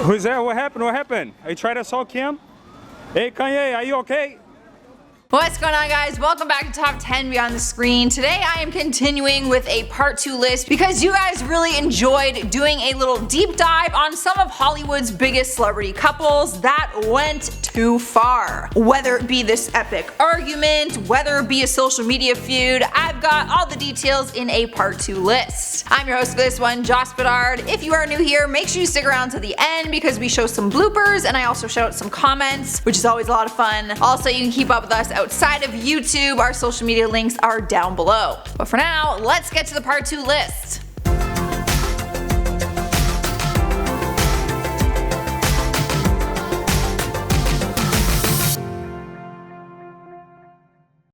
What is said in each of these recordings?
Who's that? What happened? What happened? Are you trying to assault Kim? Hey Kanye, are you okay? What's going on, guys? Welcome back to Top 10 Beyond the Screen. Today I am continuing with a part 2 list because you guys really enjoyed doing a little deep dive on some of Hollywood's biggest celebrity couples that went too far. Whether it be this epic argument, whether it be a social media feud, I've got all the details in a part 2 list. I'm your host for this one, Joss Bedard. If you are new here, make sure you stick around to the end because we show some bloopers and I also shout out some comments, which is always a lot of fun. Also, you can keep up with us outside of YouTube. Our social media links are down below. But for now, let's get to the part 2 list.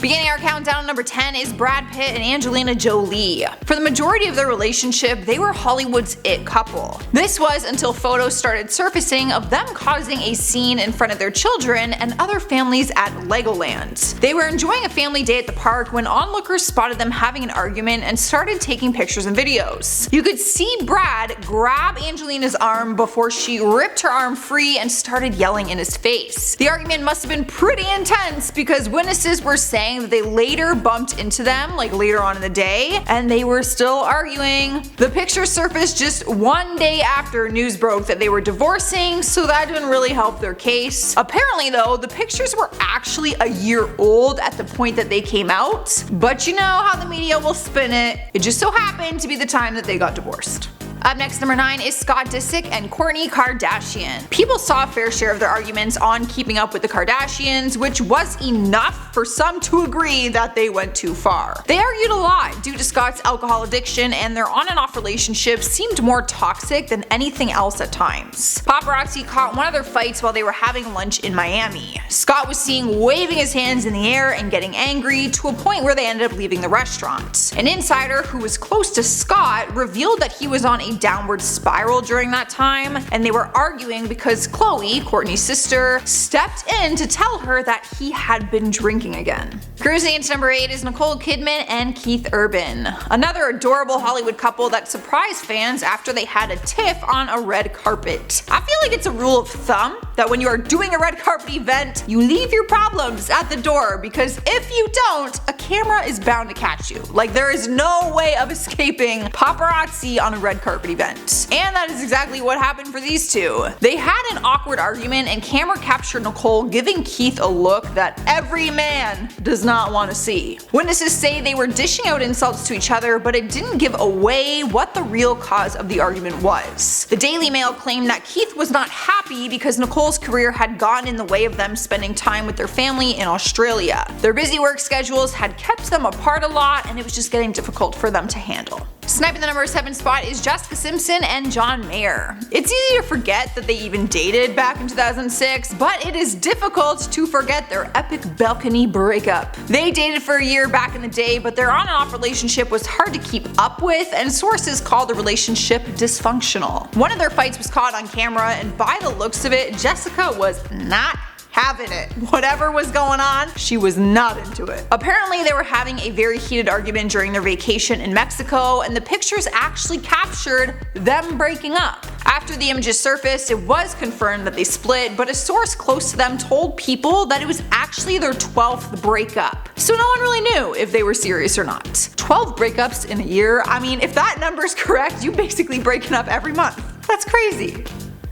Beginning our countdown, number 10 is Brad Pitt and Angelina Jolie. For the majority of their relationship, they were Hollywood's it couple. This was until photos started surfacing of them causing a scene in front of their children and other families at Legoland. They were enjoying a family day at the park when onlookers spotted them having an argument and started taking pictures and videos. You could see Brad grab Angelina's arm before she ripped her arm free and started yelling in his face. The argument must have been pretty intense because witnesses were saying that they later bumped into them, like later on in the day, and they were still arguing. The picture surfaced just one day after news broke that they were divorcing, so that didn't really help their case. Apparently though, the pictures were actually a year old at the point that they came out, but you know how the media will spin it. It just so happened to be the time that they got divorced. Up next, number 9 is Scott Disick and Kourtney Kardashian. People saw a fair share of their arguments on Keeping Up with the Kardashians, which was enough for some to agree that they went too far. They argued a lot due to Scott's alcohol addiction, and their on and off relationship seemed more toxic than anything else at times. Paparazzi caught one of their fights while they were having lunch in Miami. Scott was seen waving his hands in the air and getting angry to a point where they ended up leaving the restaurant. An insider who was close to Scott revealed that he was on a downward spiral during that time, and they were arguing because Khloe, Kourtney's sister, stepped in to tell her that he had been drinking again. Cruising into number 8 is Nicole Kidman and Keith Urban. Another adorable Hollywood couple that surprised fans after they had a tiff on a red carpet. I feel like it's a rule of thumb that when you are doing a red carpet event, you leave your problems at the door, because if you don't, a camera is bound to catch you. Like, there is no way of escaping paparazzi on a red carpet event. And that is exactly what happened for these two. They had an awkward argument and camera captured Nicole giving Keith a look that every man does not want to see. Witnesses say they were dishing out insults to each other, but it didn't give away what the real cause of the argument was. The Daily Mail claimed that Keith was not happy because Nicole's career had gotten in the way of them spending time with their family in Australia. Their busy work schedules had kept them apart a lot, and it was just getting difficult for them to handle. Sniping the number 7 spot is Jessica Simpson and John Mayer. It's easy to forget that they even dated back in 2006, but it is difficult to forget their epic balcony breakup. They dated for a year back in the day, but their on and off relationship was hard to keep up with, and sources called the relationship dysfunctional. One of their fights was caught on camera, and by the looks of it, Jessica was not having it. Whatever was going on, she was not into it. Apparently they were having a very heated argument during their vacation in Mexico, and the pictures actually captured them breaking up. After the images surfaced, it was confirmed that they split, but a source close to them told people that it was actually their 12th breakup. So no one really knew if they were serious or not. 12 breakups in a year? I mean, if that number's correct, you basically breaking up every month. That's crazy.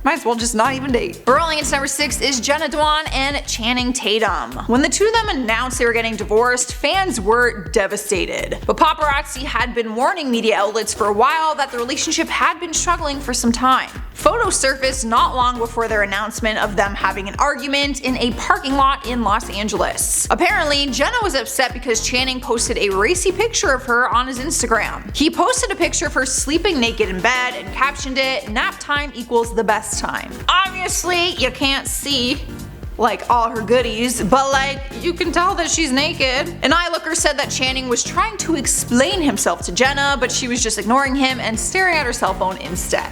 Might as well just not even date. Rolling into number 6 is Jenna DEWAN and Channing Tatum. When the two of them announced they were getting divorced, fans were devastated. But paparazzi had been warning media outlets for a while that the relationship had been struggling for some time. Photos surfaced not long before their announcement of them having an argument in a parking lot in Los Angeles. Apparently, Jenna was upset because Channing posted a racy picture of her on his Instagram. He posted a picture of her sleeping naked in bed and captioned it, "Nap time equals the best time." Obviously, you can't see like all her goodies, but like you can tell that she's naked. An onlooker said that Channing was trying to explain himself to Jenna, but she was just ignoring him and staring at her cell phone instead.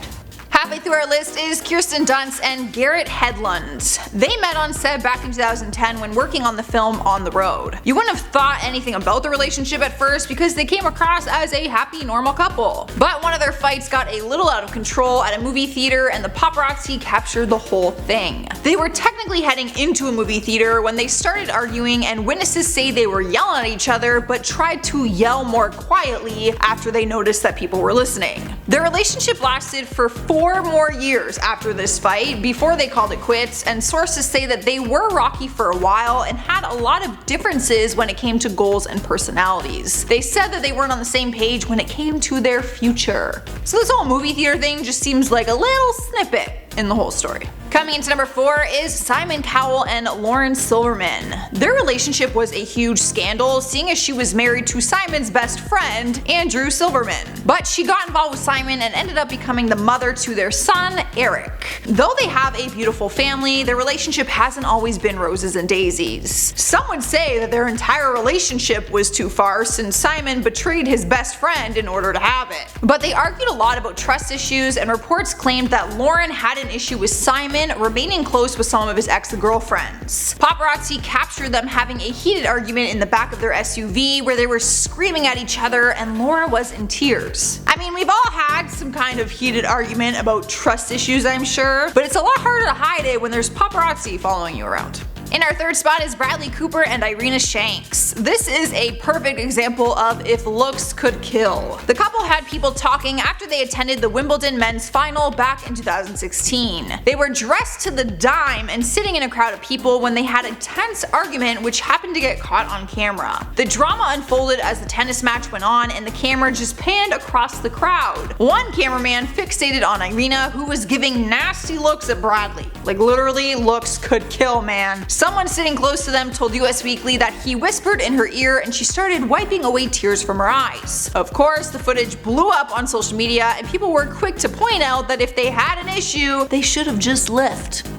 Half Halfway through our list is Kirsten Dunst and Garrett Hedlund. They met on set back in 2010 when working on the film On the Road. You wouldn't have thought anything about the relationship at first because they came across as a happy, normal couple. But one of their fights got a little out of control at a movie theater and the paparazzi captured the whole thing. They were technically heading into a movie theater when they started arguing, and witnesses say they were yelling at each other but tried to yell more quietly after they noticed that people were listening. Their relationship lasted for 4 more years after this fight before they called it quits, and sources say that they were rocky for a while and had a lot of differences when it came to goals and personalities. They said that they weren't on the same page when it came to their future. So this whole movie theater thing just seems like a little snippet in the whole story. Coming into number 4 is Simon Cowell and Lauren Silverman. Their relationship was a huge scandal, seeing as she was married to Simon's best friend, Andrew Silverman. But she got involved with Simon and ended up becoming the mother to their son, Eric. Though they have a beautiful family, their relationship hasn't always been roses and daisies. Some would say that their entire relationship was too far since Simon betrayed his best friend in order to have it. But they argued a lot about trust issues, and reports claimed that Lauren had an issue with Simon remaining close with some of his ex-girlfriends. Paparazzi captured them having a heated argument in the back of their SUV where they were screaming at each other and Laura was in tears. I mean, we've all had some kind of heated argument about trust issues, I'm sure, but it's a lot harder to hide it when there's paparazzi following you around. In our third spot is Bradley Cooper and Irina Shanks. This is a perfect example of if looks could kill. The couple had people talking after they attended the Wimbledon men's final back in 2016. They were dressed to the dime and sitting in a crowd of people when they had a tense argument which happened to get caught on camera. The drama unfolded as the tennis match went on and the camera just panned across the crowd. One cameraman fixated on Irina, who was giving nasty looks at Bradley. Like literally, looks could kill, man. Someone sitting close to them told US Weekly that he whispered in her ear and she started wiping away tears from her eyes. Of course, the footage blew up on social media and people were quick to point out that if they had an issue, they should have just left.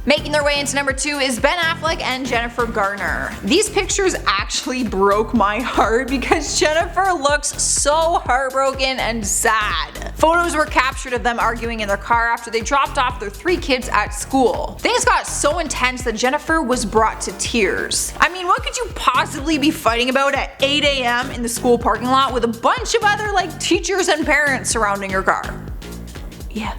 Making their way into number 2 is Ben Affleck and Jennifer Garner. These pictures actually broke my heart because Jennifer looks so heartbroken and sad. Photos were captured of them arguing in their car after they dropped off their 3 kids at school. Things got so intense that Jennifer was brought to tears. I mean, what could you possibly be fighting about at 8 AM in the school parking lot with a bunch of other teachers and parents surrounding your car? Yeah.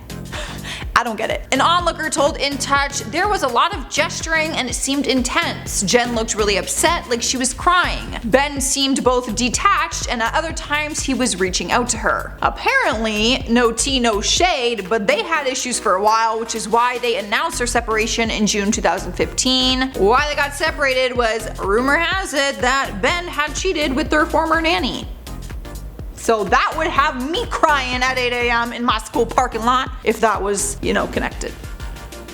I don't get it. An onlooker told In Touch, there was a lot of gesturing and it seemed intense. Jen looked really upset, like she was crying. Ben seemed both detached and at other times he was reaching out to her. Apparently, no tea, no shade, but they had issues for a while, which is why they announced their separation in June 2015. Why they got separated was, rumor has it, that Ben had cheated with their former nanny. So that would have me crying at 8 AM in my school parking lot if that was, connected.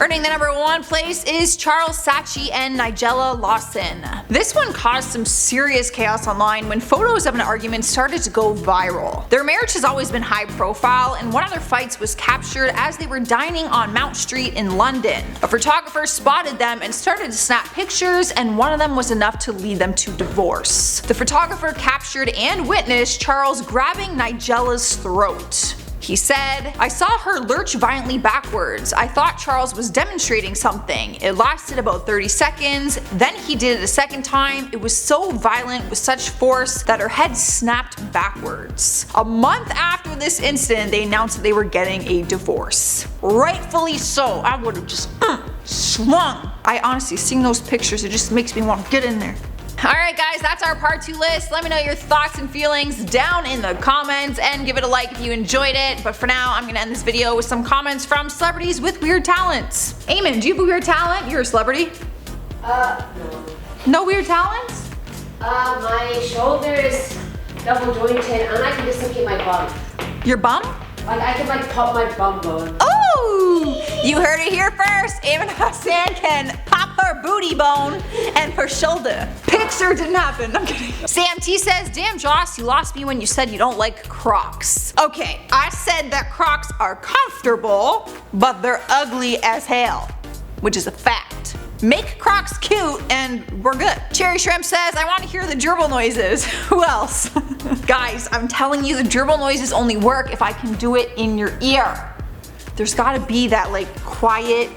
Earning the number 1 place is Charles SAATCHI and NIGELLA LAWSON. This one caused some serious chaos online when photos of an argument started to go viral. Their marriage has always been high profile, and one of their fights was captured as they were dining on Mount Street in London. A photographer spotted them and started to snap pictures, and one of them was enough to lead them to divorce. The photographer captured and witnessed Charles grabbing NIGELLA's throat. He said, "I saw her lurch violently backwards. I thought Charles was demonstrating something. It lasted about 30 seconds. Then he did it a second time. It was so violent with such force that her head snapped backwards." A month after this incident, they announced that they were getting a divorce. Rightfully so. I would have just swung. I honestly, seeing those pictures, it just makes me want to get in there. Alright guys, that's our part 2 list. Let me know your thoughts and feelings down in the comments and give it a like if you enjoyed it. But for now, I'm gonna end this video with some comments from celebrities with weird talents. Eamon, do you have a weird talent? You're a celebrity. No. No weird talents? My shoulder is double jointed and I can dislocate my bum. Your bum? I can pop my bum bone. Oh! You heard it here first. Eamon Hassan can pop her booty bone and her shoulder. Picture didn't happen. I'm kidding. Sam T says, "Damn Joss, you lost me when you said you don't like Crocs." Okay, I said that Crocs are comfortable, but they're ugly as hell, which is a fact. Make Crocs cute and we're good. Cherry Shrimp says, "I want to hear the gerbil noises." Who else? Guys, I'm telling you, the gerbil noises only work if I can do it in your ear. there's gotta be that like quiet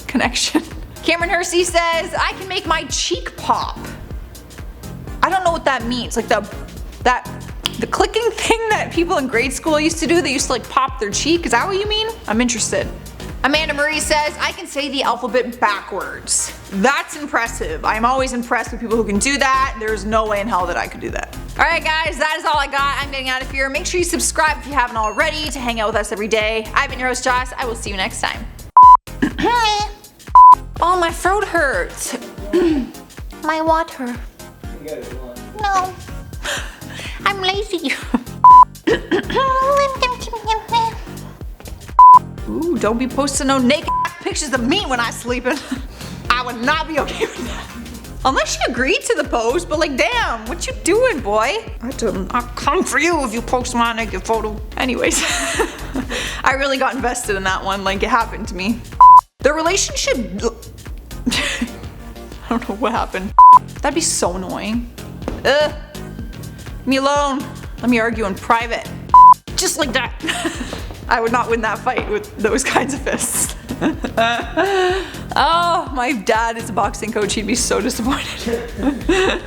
connection. Cameron Hersey says, I can make my cheek pop. I don't know what that means. Like the clicking thing that people in grade school used to do, they used to like pop their cheek. Is that what you mean? I'm interested. Amanda Marie says, I can say the alphabet backwards. That's impressive. I'm always impressed with people who can do that. There's no way in hell that I could do that. Alright guys, that is all I got. I'm getting out of here. Make sure you subscribe if you haven't already to hang out with us every day. I've been your host Joss. I will see you next time. Oh, my throat hurts. My water. No. I'm lazy. Ooh, don't be posting no naked pictures of me when I'm sleeping. I would not be okay with that. Unless she agreed to the post, but like damn, what you doing, boy? I'll come for you if you post my naked photo. Anyways, I really got invested in that one, like it happened to me. The relationship, I don't know what happened. That'd be so annoying. Ugh, leave me alone. Let me argue in private. Just like that. I would not win that fight with those kinds of fists. Oh, my dad is a boxing coach. He'd be so disappointed.